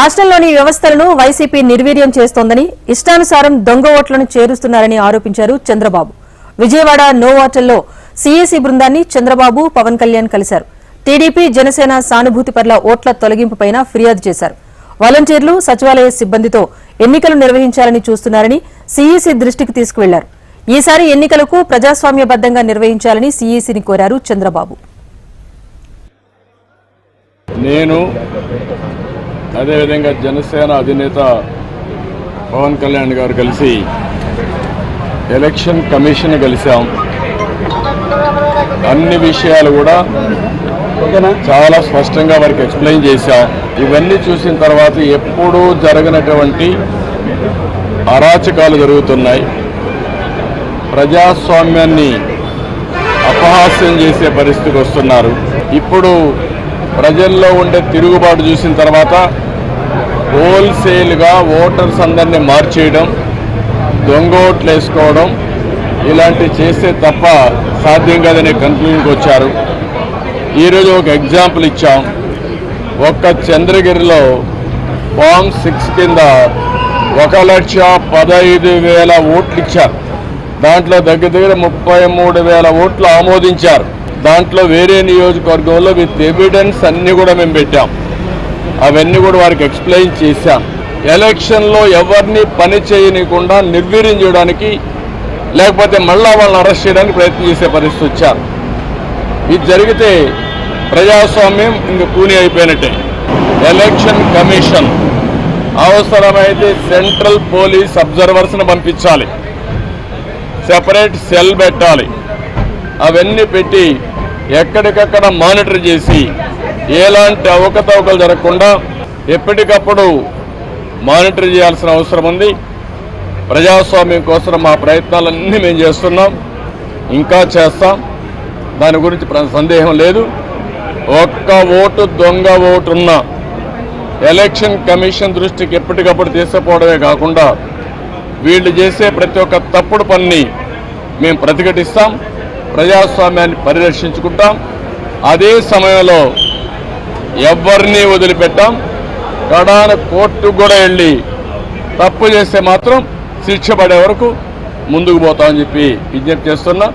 రాష్ట్రంలోని వ్యవస్థలను వైసీపీ నిర్వీర్యం చేస్తోందని, ఇష్టానుసారం దొంగ ఓట్లను చేరుస్తున్నారని ఆరోపించారు చంద్రబాబు. విజయవాడ నోవాటల్లో సీఈసీ బృందాన్ని చంద్రబాబు, పవన్ కళ్యాణ్ కలిశారు. టీడీపీ, జనసేన సానుభూతి పట్ల ఓట్ల తొలగింపుపై ఫిర్యాదు చేశారు. వాలంటీర్లు, సచివాలయ సిబ్బందితో ఎన్నికలు నిర్వహించాలని చూస్తున్నారని సీఈసీ దృష్టికి తీసుకువెళ్లారు. ఈసారి ఎన్నికలకు ప్రజాస్వామ్యబద్దంగా నిర్వహించాలని సీఈసీని కోరారు చంద్రబాబు. నేను అదేవిధంగా జనసేన అధినేత పవన్ కళ్యాణ్ గారు కలిసి ఎలక్షన్ కమిషన్ కలిసాం. అన్ని విషయాలు కూడా చాలా స్పష్టంగా వారికి ఎక్స్ప్లెయిన్ చేశాం. ఇవన్నీ చూసిన తర్వాత ఎప్పుడూ జరగనటువంటి అరాచకాలు జరుగుతున్నాయి. ప్రజాస్వామ్యాన్ని అపహాస్యం చేసే పరిస్థితికి వస్తున్నారు. ఇప్పుడు ప్రజల్లో ఉండే తిరుగుబాటు చూసిన తర్వాత హోల్సేల్గా ఓటర్స్ అందరినీ మార్చేయడం, దొంగ ఓట్లు వేసుకోవడం ఇలాంటివి చేస్తే తప్ప సాధ్యం కాదనే కన్క్లూజన్కి వచ్చారు. ఈరోజు ఒక ఎగ్జాంపుల్ ఇచ్చాం. ఒక్క చంద్రగిరిలో ఫామ్ 6 కింద 1,15,000 ఓట్లు ఇచ్చారు. దాంట్లో దగ్గర 33,000 ఓట్లు ఆమోదించారు. దాంట్లో వేరే నియోజకవర్గంలో విత్ ఎవిడెన్స్ అన్నీ కూడా మేము పెట్టాం. అవన్నీ కూడా వారికి ఎక్స్ప్లెయిన్ చేశాం. ఎలక్షన్లో ఎవరిని పని చేయనీయకుండా నిర్వీర్యం చేయడానికి, లేకపోతే మళ్ళా వాళ్ళని అరెస్ట్ చేయడానికి ప్రయత్నం చేసే పరిస్థితి వచ్చారు. ఇది జరిగితే ప్రజాస్వామ్యం ఇంక కూని అయిపోయినట్టే. ఎలక్షన్ కమిషన్ అవసరమైతే సెంట్రల్ పోలీస్ అబ్జర్వర్స్ని పంపించాలి, సెపరేట్ సెల్ పెట్టాలి. అవన్నీ పెట్టి ఎక్కడికక్కడ మానిటర్ చేసి ఎలాంటి అవకతవకలు జరగకుండా ఎప్పటికప్పుడు మానిటర్ చేయాల్సిన అవసరం ఉంది. ప్రజాస్వామ్యం కోసం మా ప్రయత్నాలన్నీ మేము చేస్తున్నాం, ఇంకా చేస్తాం. దాని గురించి సందేహం లేదు. ఒక్క ఓటు దొంగ ఓటున్న ఎలక్షన్ కమిషన్ దృష్టికి ఎప్పటికప్పుడు తీసుకుపోవడమే కాకుండా వీళ్ళు చేసే ప్రతి ఒక్క తప్పుడు పనిని మేము ప్రతిఘటిస్తాం, ప్రజాస్వామ్యాన్ని పరిరక్షించుకుంటాం. అదే సమయంలో ఎవరిని వదిలిపెట్టాం. కడాన కోర్టుకు కూడా వెళ్ళి తప్పు చేస్తే మాత్రం శిక్ష పడే వరకు ముందుకు పోతామని చెప్పి విజ్ఞప్తి చేస్తున్నా.